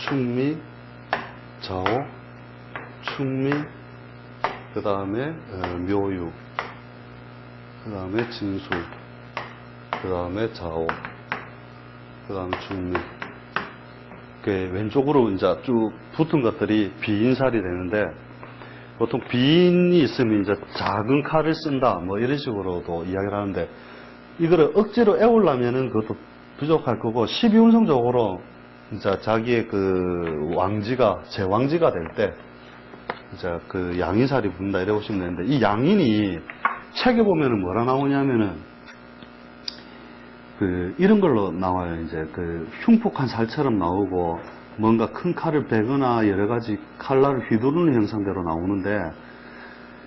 충미, 좌오, 충미, 그 다음에 묘유, 그 다음에 진수, 그 다음에 좌오, 그 다음에 충미. 왼쪽으로 이제 쭉 붙은 것들이 비인살이 되는데, 보통 비인이 있으면 이제 작은 칼을 쓴다, 뭐 이런 식으로도 이야기를 하는데, 이거를 억지로 애우려면은 그것도 부족할 거고, 12운성적으로 이제 자기의 그 왕지가, 제왕지가 될 때, 이제 그 양인살이 붙는다, 이래 보시면 되는데, 이 양인이 책에 보면은 뭐라 나오냐면은, 이런 걸로 나와요. 이제 흉폭한 살처럼 나오고, 뭔가 큰 칼을 베거나 여러 가지 칼날을 휘두르는 형상대로 나오는데,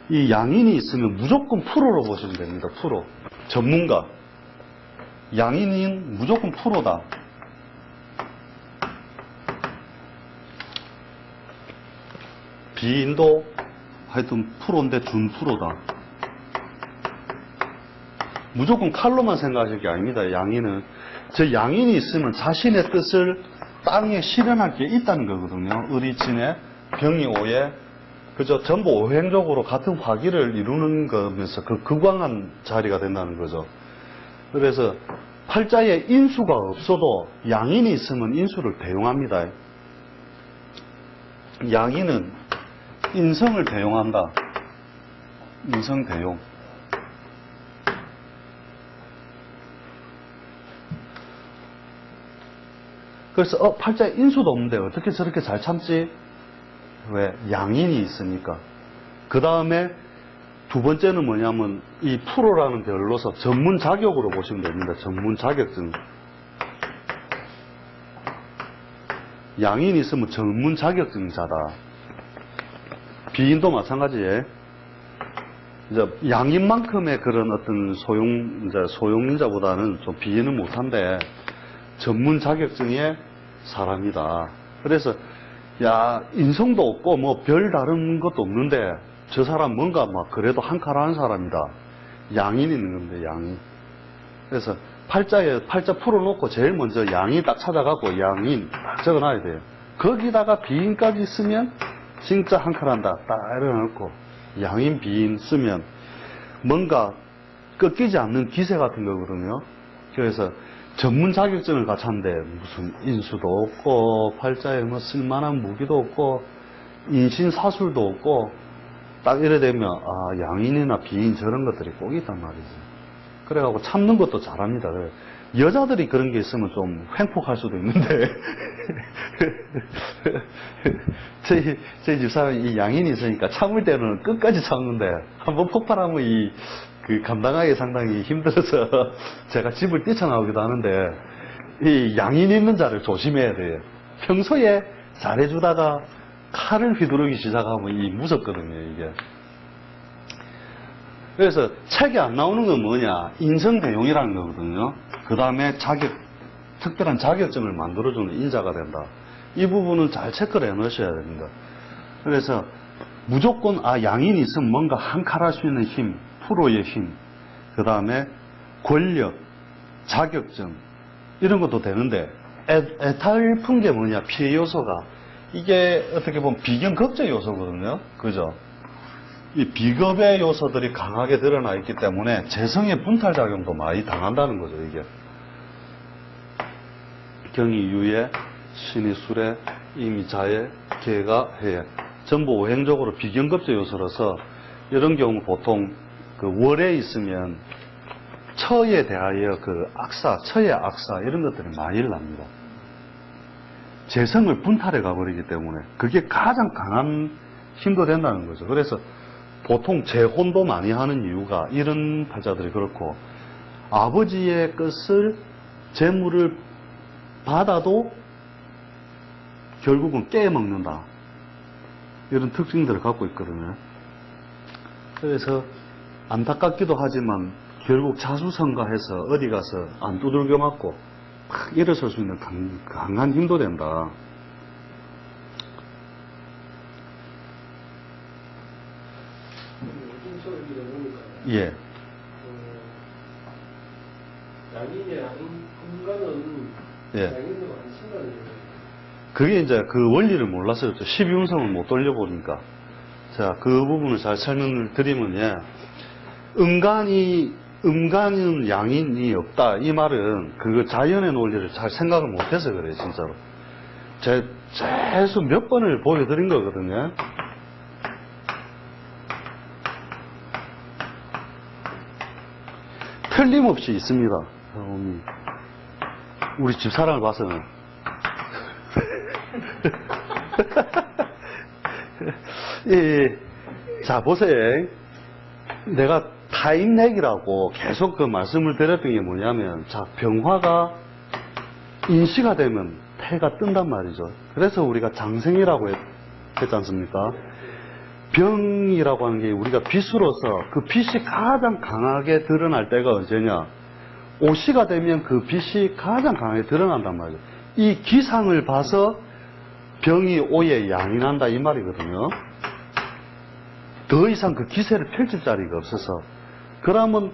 이 양인이 있으면 무조건 프로로 보시면 됩니다. 프로. 전문가. 양인은 무조건 프로다. 비인도 하여튼 프로인데 준프로다. 무조건 칼로만 생각하실 게 아닙니다. 양인은. 저 양인이 있으면 자신의 뜻을 땅에 실현할 게 있다는 거거든요. 의리진에, 병이오에, 그저 전부 오행적으로 같은 화기를 이루는 거면서 그 극왕한 자리가 된다는 거죠. 그래서 팔자에 인수가 없어도 양인이 있으면 인수를 대용합니다. 양인은 인성을 대용한다. 인성 대용. 그래서 팔자에 인수도 없는데 어떻게 저렇게 잘 참지? 왜? 양인이 있으니까. 그 다음에 두 번째는 뭐냐면 이 프로라는 별로서 전문 자격으로 보시면 됩니다. 전문 자격증. 양인이 있으면 전문 자격증자다. 비인도 마찬가지에 이제 양인만큼의 그런 어떤 소용인자보다는 좀 비인은 못한데 전문 자격증의 사람이다. 그래서 야 인성도 없고 뭐 별 다른 것도 없는데 저 사람 뭔가 막 그래도 한 칼 하는 사람이다. 양인이 있는 건데 양인. 그래서 팔자에 팔자 풀어놓고 제일 먼저 양인 딱 찾아가고 양인 딱 적어놔야 돼요. 거기다가 비인까지 쓰면 진짜 한 칼 한다. 딱 이래놓고 양인 비인 쓰면 뭔가 꺾이지 않는 기세 같은 거거든요. 그래서 전문 자격증을 갖췄는데 무슨 인수도 없고 팔자에 뭐 쓸만한 무기도 없고 인신사술도 없고 딱 이래 되면 양인이나 비인 저런 것들이 꼭 있단 말이지. 그래갖고 참는 것도 잘합니다. 여자들이 그런 게 있으면 좀 횡폭할 수도 있는데 저희 집사람이 이 양인이 있으니까 참을 때는 끝까지 참는데 한번 폭발하면 감당하기 상당히 힘들어서 제가 집을 뛰쳐나오기도 하는데 이 양인 있는 자를 조심해야 돼요. 평소에 잘해주다가 칼을 휘두르기 시작하면 무섭거든요, 이게. 그래서 책에 안 나오는 건 뭐냐? 인성대용이라는 거거든요. 그 다음에 특별한 자격증을 만들어주는 인자가 된다. 이 부분은 잘 체크를 해 놓으셔야 됩니다. 그래서 무조건 양인이 있으면 뭔가 한 칼 할 수 있는 힘, 프로의 힘, 그 다음에 권력, 자격증 이런 것도 되는데 애탈픈 게 뭐냐? 피해 요소가 이게 어떻게 보면 비견급적 요소거든요. 그죠? 이 비겁의 요소들이 강하게 드러나 있기 때문에 재성의 분탈작용도 많이 당한다는 거죠, 이게. 경이 유에, 신이 술에, 임이 자에, 개가 해에. 전부 오행적으로 비견급적 요소라서 이런 경우 보통 월에 있으면 처에 대하여 처의 악사 이런 것들이 많이 일어납니다. 재성을 분탈해 가버리기 때문에 그게 가장 강한 힘도 된다는 거죠. 그래서 보통 재혼도 많이 하는 이유가 이런 팔자들이 그렇고 아버지의 것을 재물을 받아도 결국은 깨먹는다. 이런 특징들을 갖고 있거든요. 그래서 안타깝기도 하지만 결국 자수성가해서 어디 가서 안 두들겨 맞고 막 일어설 수 있는 강한 힘도 된다. 예. 양인의 인간은 예. 양인으로 안 쓴다는 거예요. 그게 이제 그 원리를 몰라서 12운성을 못 돌려보니까. 자, 그 부분을 잘 설명을 드리면, 예. 음간은 양인이 없다. 이 말은 그 자연의 논리를 잘 생각을 못해서 그래요, 진짜로. 계속 몇 번을 보여드린 거거든요. 틀림없이 있습니다. 우리 집사람을 봐서는. 자, 보세요. 내가 타인맥이라고 계속 그 말씀을 드렸던 게 뭐냐면, 자, 병화가 인시가 되면 태가 뜬단 말이죠. 그래서 우리가 장생이라고 했지 않습니까? 병이라고 하는 게 우리가 빛으로서 그 빛이 가장 강하게 드러날 때가 언제냐? 오시가 되면 그 빛이 가장 강하게 드러난단 말이죠. 이 기상을 봐서 병이 오에 양인한다 이 말이거든요. 더 이상 그 기세를 펼칠 자리가 없어서. 그러면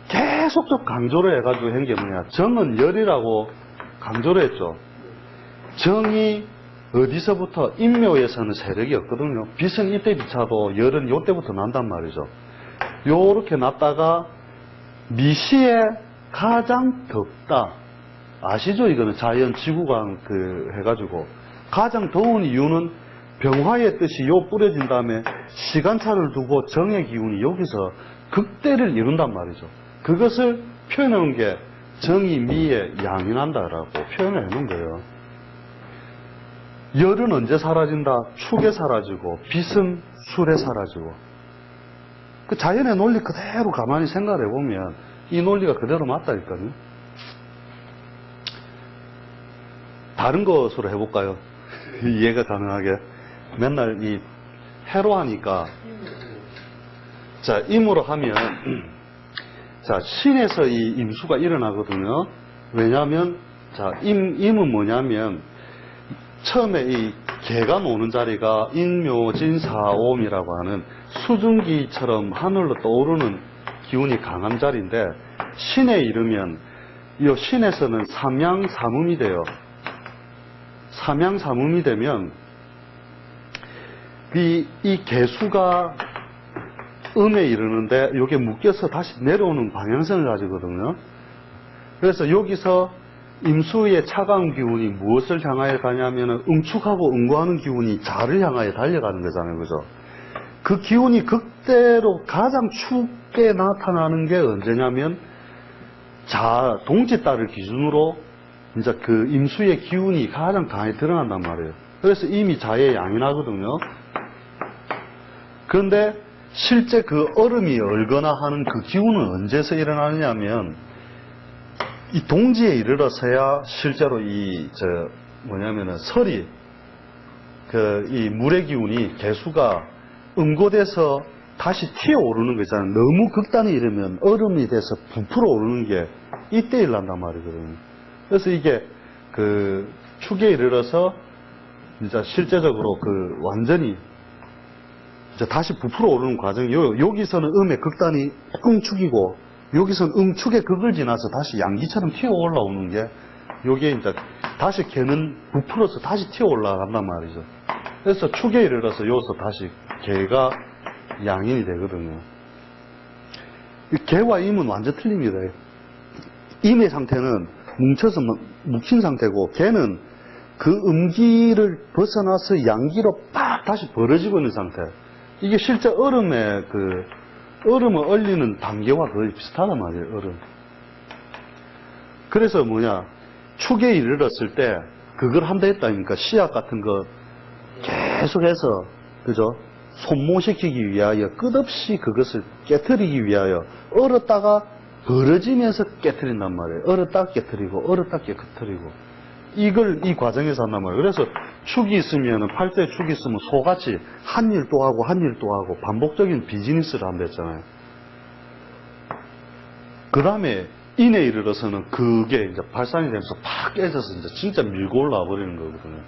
계속적 강조를 해가지고 한 게 뭐냐? 정은 열이라고 강조를 했죠. 정이 어디서부터 인묘에서는 세력이 없거든요. 빛은 이때 비차도 열은 요때부터 난단 말이죠. 요렇게 났다가 미시에 가장 덥다. 아시죠? 이거는 자연 지구광 해가지고 가장 더운 이유는 병화의 뜻이 요 뿌려진 다음에 시간차를 두고 정의 기운이 여기서 극대를 이룬단 말이죠. 그것을 표현해 놓은 게 정이 미에 양인한다라고 표현을 해 놓은 거예요. 열은 언제 사라진다? 축에 사라지고 빛은 술에 사라지고. 그 자연의 논리 그대로 가만히 생각해 보면 이 논리가 그대로 맞다니까요. 다른 것으로 해볼까요? 이해가 가능하게. 맨날 이 해로 하니까. 자, 임으로 하면 자, 신에서 이 임수가 일어나거든요. 왜냐하면 자, 임은 뭐냐면 처음에 이 개가 노는 자리가 인묘진사옴이라고 하는 수증기처럼 하늘로 떠오르는 기운이 강한 자리인데, 신에 이르면 이 신에서는 삼양삼음이 돼요. 삼양삼음이 되면 이 개수가 음에 이르는데 이게 묶여서 다시 내려오는 방향성을 가지거든요. 그래서 여기서 임수의 차가운 기운이 무엇을 향하여 가냐면 응축하고 응고하는 기운이 자를 향하여 달려가는 거잖아요. 그죠? 그 기운이 극대로 가장 춥게 나타나는 게 언제냐면 자, 동지달을 기준으로 이제 그 임수의 기운이 가장 강하게 드러난단 말이에요. 그래서 이미 자에 양인하거든요. 그런데 실제 그 얼음이 얼거나 하는 그 기운은 언제서 일어나느냐면 이 동지에 이르러서야 실제로 설이 이 물의 기운이 개수가 응고돼서 다시 튀어오르는 거잖아요. 너무 극단에 이르면 얼음이 돼서 부풀어 오르는 게 이때 일난단 말이거든요. 그래서 이게 그 축에 이르러서 이제 실제적으로 그 완전히 이제 다시 부풀어 오르는 과정이 여기서는 음의 극단이 응축이고 여기서는 응축의 극을 지나서 다시 양기처럼 튀어 올라오는 게 요게 이제 다시 개는 부풀어서 다시 튀어 올라간단 말이죠. 그래서 축에 이르러서 여기서 다시 개가 양인이 되거든요. 개와 임은 완전 틀립니다. 임의 상태는 뭉쳐서 묵힌 상태고 개는 그 음기를 벗어나서 양기로 팍 다시 벌어지고 있는 상태. 이게 실제 얼음을 얼리는 단계와 거의 비슷하단 말이에요, 얼음. 그래서 축에 이르렀을 때 그걸 한다 했다니까 씨앗 같은 거 계속해서, 그죠? 손모시키기 위하여 끝없이 그것을 깨트리기 위하여 얼었다가 벌어지면서 깨트린단 말이에요. 얼었다가 깨트리고, 얼었다가 깨트리고. 이 과정에서 한단 말이에요. 그래서 축이 있으면, 팔자에 축이 있으면 소같이 한 일 또 하고, 한 일 또 하고, 반복적인 비즈니스를 한다 했잖아요. 그 다음에 인에 이르러서는 그게 이제 발산이 되면서 팍 깨져서 이제 진짜 밀고 올라와 버리는 거거든요.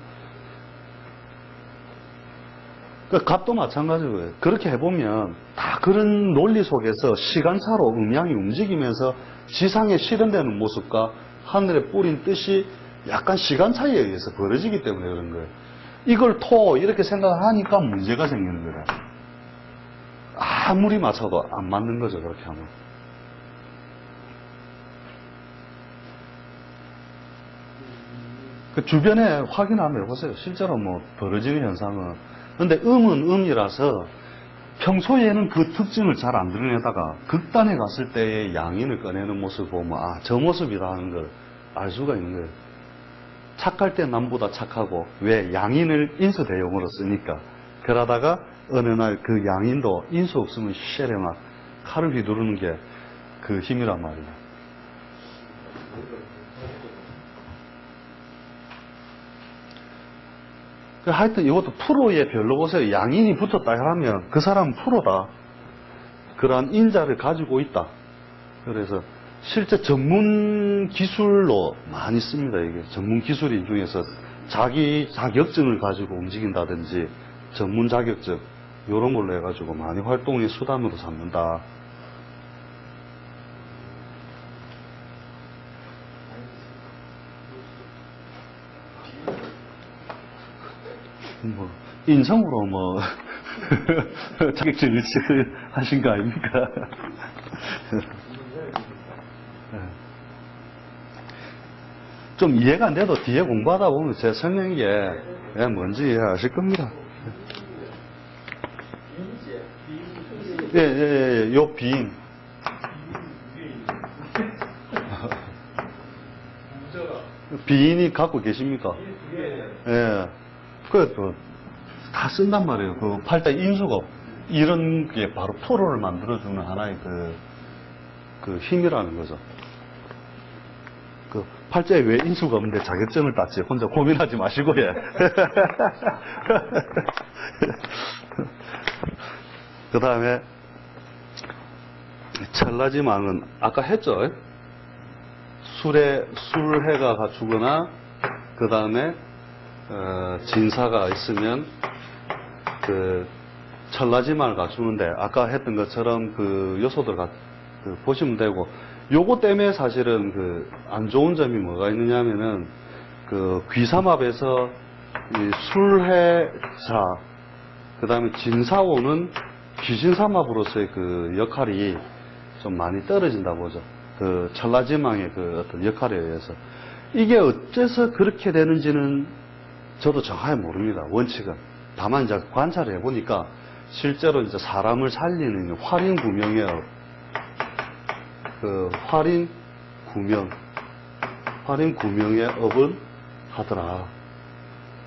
그 값도 마찬가지고요. 그렇게 해보면 다 그런 논리 속에서 시간차로 음양이 움직이면서 지상에 실현되는 모습과 하늘에 뿌린 뜻이 약간 시간 차이에 의해서 벌어지기 때문에 그런 거예요. 이걸 토 이렇게 생각하니까 문제가 생기는 거예요. 아무리 맞춰도 안 맞는 거죠, 그렇게 하면. 그 주변에 확인 한번 해보세요. 실제로 뭐 벌어지는 현상은. 근데 음은 음이라서 평소에는 그 특징을 잘 안 드러내다가 극단에 갔을 때의 양인을 꺼내는 모습을 보면 아, 저 모습이다 하는 걸 알 수가 있는 거예요. 착할 때 남보다 착하고 왜 양인을 인수 대용으로 쓰니까 그러다가 어느 날 그 양인도 인수 없으면 쉐레 막 칼을 휘두르는 게 그 힘이란 말이에요. 하여튼 이것도 프로의 별로 보세요. 양인이 붙었다 하면 그 사람은 프로다. 그러한 인자를 가지고 있다. 그래서 실제 전문 기술로 많이 씁니다. 이게 전문 기술인 중에서 자기 자격증을 가지고 움직인다든지 전문 자격증 이런 걸로 해가지고 많이 활동의 수단으로 삼는다. 뭐 인성으로 뭐 자격증을 하신 거 아닙니까? 좀 이해가 안 돼도 뒤에 공부하다 보면 제 설명인 게 뭔지 이해하실 겁니다. 예, 요 비인. 비인이 갖고 계십니까? 예. 그, 다 쓴단 말이에요. 그 팔자 인수가 이런 게 바로 프로를 만들어주는 하나의 그 힘이라는 거죠. 그 팔자에 왜 인수가 없는데 자격증을 땄지? 혼자 고민하지 마시고, 예. 그 다음에, 찰나지망은 아까 했죠? 술해가 갖추거나, 그 다음에, 진사가 있으면 그 찰나지망을 갖추는데 아까 했던 것처럼 그 요소들 보시면 되고 요거 때문에 사실은 그 안 좋은 점이 뭐가 있느냐면은 그 귀삼합에서 이 술해사 그 다음에 진사오는 귀신삼합으로서의 그 역할이 좀 많이 떨어진다 보죠. 그 찰나지망의 그 어떤 역할에 의해서 이게 어째서 그렇게 되는지는 저도 정확히 모릅니다. 원칙은. 다만 이제 관찰을 해보니까 실제로 이제 사람을 살리는 활인구명의 그 활인구명의 업은 하더라.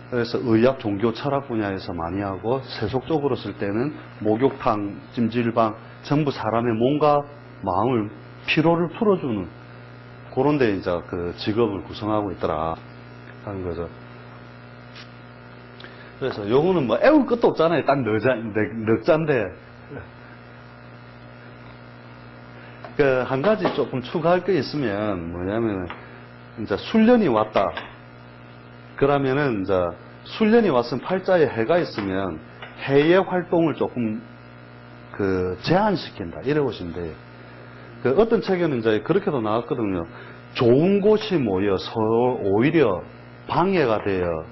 그래서 의학, 종교, 철학 분야에서 많이 하고 세속적으로 쓸 때는 목욕탕, 찜질방 전부 사람의 몸과 마음을 피로를 풀어주는 그런 데 이제 그 직업을 구성하고 있더라 하는 거죠. 그래서 요거는 뭐 애울 것도 없잖아요. 딱 넉자인데 그 한 가지 조금 추가할 게 있으면 뭐냐면 이제 술련이 왔다. 그러면은 이제 술련이 왔으면 팔자에 해가 있으면 해의 활동을 조금 그 제한시킨다. 이래 보시면 돼요. 그 어떤 책에는 이제 그렇게도 나왔거든요. 좋은 곳이 모여서 오히려 방해가 되어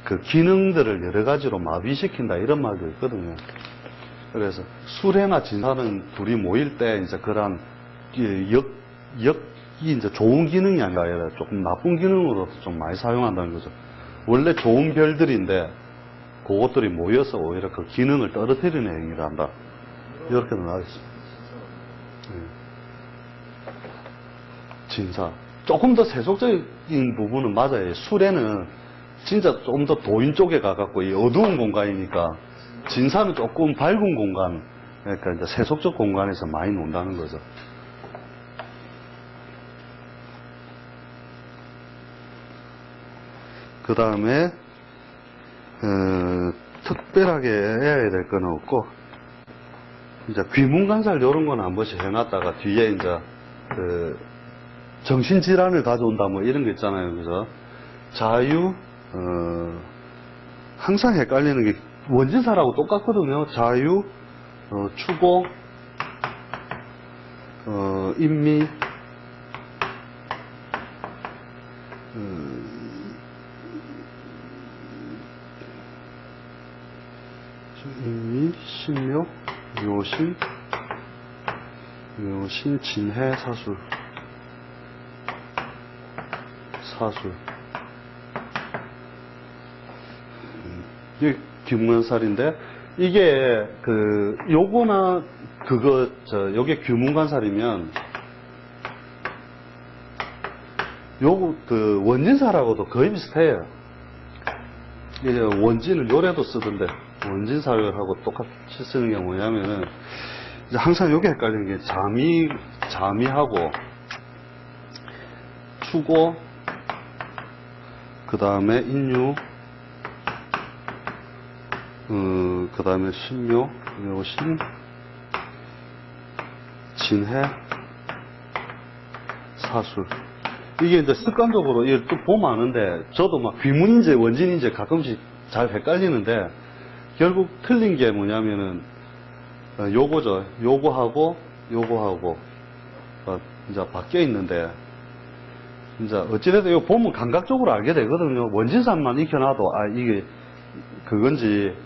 그 기능들을 여러 가지로 마비시킨다 이런 말도 있거든요. 그래서 술해나 진사는 둘이 모일 때 이제 그러한 역이 이제 좋은 기능이 아니라 조금 나쁜 기능으로 좀 많이 사용한다는 거죠. 원래 좋은 별들인데 그것들이 모여서 오히려 그 기능을 떨어뜨리는 행위를 한다. 이렇게도 나와 있습니다. 진사. 조금 더 세속적인 부분은 맞아요. 술에는 진짜 조금 더 도인 쪽에 가깝고 이 어두운 공간이니까 진사는 조금 밝은 공간, 그러니까 이제 세속적 공간에서 많이 논다는 거죠. 그 다음에 특별하게 해야 될 건 없고 이제 귀문관살 이런 건 한 번씩 해놨다가 뒤에 이제 그 정신질환을 가져온다 뭐 이런 거 있잖아요. 그죠? 자유 항상 헷갈리는 게 원진사라고 똑같거든요. 자유, 추고, 인미, 묘신, 진해, 사술. 이게 규문관살인데, 이게, 요거나, 요게 규문관살이면, 요거, 원진살하고도 거의 비슷해요. 이제 원진을 요래도 쓰던데, 원진살하고 똑같이 쓰는 게 뭐냐면은, 이제 항상 요게 헷갈리는 게, 자미하고, 추고, 그 다음에 인유, 그 다음에 신묘, 묘신, 진해, 사술. 이게 이제 습관적으로 이걸 또 보면 아는데, 저도 막 귀문인지 원진인지 가끔씩 잘 헷갈리는데, 결국 틀린 게 뭐냐면은, 요거죠. 요거하고, 이제 바뀌어 있는데, 이제 어찌됐든 이거 보면 감각적으로 알게 되거든요. 원진살만 익혀놔도, 이게 그건지,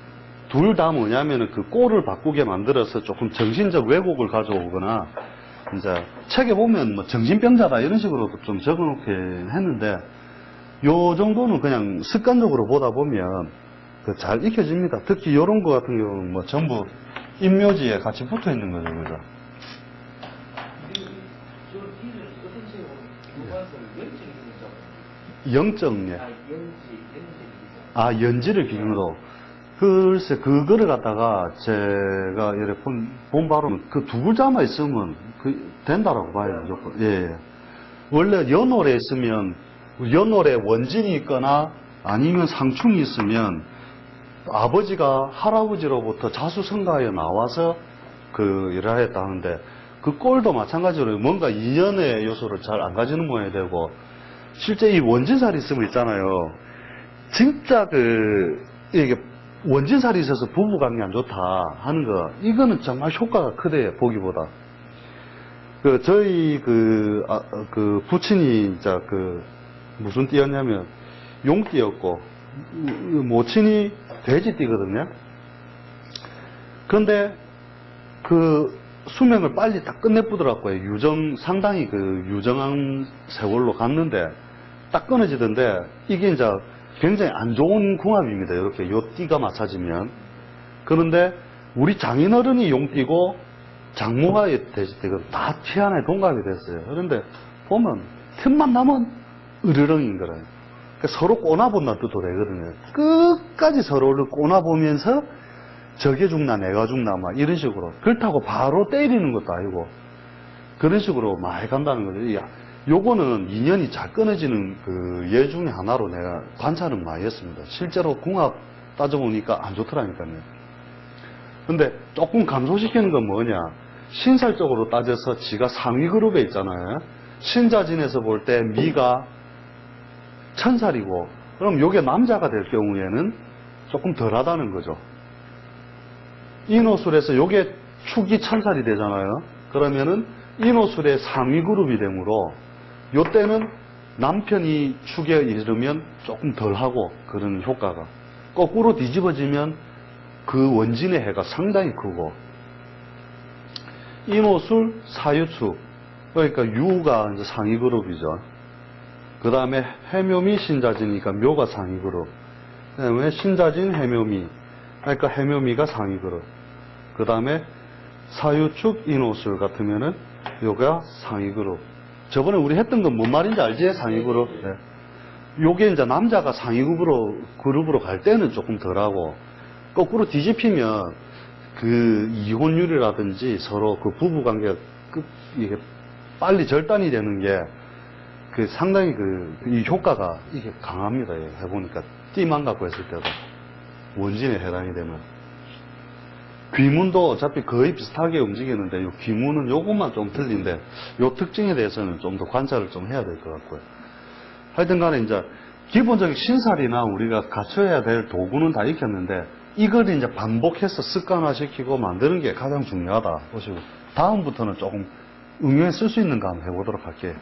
둘 다 뭐냐면은 그 꼴을 바꾸게 만들어서 조금 정신적 왜곡을 가져오거나, 이제 책에 보면 뭐 정신병자다 이런 식으로도 좀 적어놓긴 했는데, 요 정도는 그냥 습관적으로 보다 보면 잘 익혀집니다. 특히 이런 거 같은 경우는 뭐 전부 인묘지에 같이 붙어 있는 거죠, 그죠? 영적예. 연지를 기준으로. 글쎄, 그거를 갖다가 제가 이렇게 본 바로는 그 두 글자만 있으면 된다라고 봐요, 무조건. 예. 원래 연월에 있으면, 연월에 원진이 있거나 아니면 상충이 있으면 아버지가 할아버지로부터 자수성가에 나와서 일을 했다 하는데, 그 꼴도 마찬가지로 뭔가 인연의 요소를 잘 안 가지는 모양이 되고, 실제 이 원진살이 있으면 있잖아요. 진짜 이게 원진살이 있어서 부부관계 안 좋다 하는 거, 이거는 정말 효과가 크대요, 보기보다. 저희 부친이 이제 무슨 띠였냐면 용띠였고, 모친이 돼지띠거든요. 그런데 수명을 빨리 딱 끝내보더라고요. 상당히 유정한 세월로 갔는데, 딱 끊어지던데, 이게 이제 굉장히 안 좋은 궁합입니다. 이렇게 요 띠가 맞춰지면. 그런데 우리 장인어른이 용띠고 장모가 돼지띠거든. 다 피안에 동갑이 됐어요. 그런데 보면 틈만 나면 으르렁인 거라요. 그러니까 서로 꼬나본다는 뜻도 되거든요. 끝까지 서로를 꼬나보면서 저게 죽나 내가 죽나 막 이런 식으로. 그렇다고 바로 때리는 것도 아니고 그런 식으로 많이 간다는 거죠. 요거는 인연이 잘 끊어지는 예 중에 하나로 내가 관찰은 많이 했습니다. 실제로 궁합 따져보니까 안 좋더라니까요. 근데 조금 감소시키는 건 뭐냐, 신살적으로 따져서 지가 상위 그룹에 있잖아요. 신자진에서 볼 때 미가 천살이고, 그럼 요게 남자가 될 경우에는 조금 덜하다는 거죠. 인호술에서 요게 축이 천살이 되잖아요. 그러면은 인호술의 상위 그룹이 되므로 요때는 남편이 축에 이르면 조금 덜하고 그런 효과가, 거꾸로 뒤집어지면 그 원진의 해가 상당히 크고, 인호술 사유축, 그러니까 유가 이제 상위 그룹이죠. 그 다음에 해묘미 신자진이니까 묘가 상위 그룹, 그 다음에 신자진 해묘미, 그러니까 해묘미가 상위 그룹, 그 다음에 사유축 인호술 같으면은 요가 상위 그룹. 저번에 우리 했던 건 뭔 말인지 알지? 상위 그룹. 네. 요게 이제 남자가 상위 그룹으로 갈 때는 조금 덜하고, 거꾸로 뒤집히면 이혼율이라든지 서로 부부관계가 이게 빨리 절단이 되는 게 상당히 이 효과가 이게 강합니다. 해보니까 띠만 갖고 했을 때도 원진에 해당이 되면. 귀문도 어차피 거의 비슷하게 움직이는데, 요 귀문은 요것만 좀 틀린데, 요 특징에 대해서는 좀 더 관찰을 좀 해야 될 것 같고요. 하여튼 간에 이제 기본적인 신살이나 우리가 갖춰야 될 도구는 다 익혔는데, 이걸 이제 반복해서 습관화시키고 만드는 게 가장 중요하다 보시고, 다음부터는 조금 응용해 쓸 수 있는 거 한번 해보도록 할게요.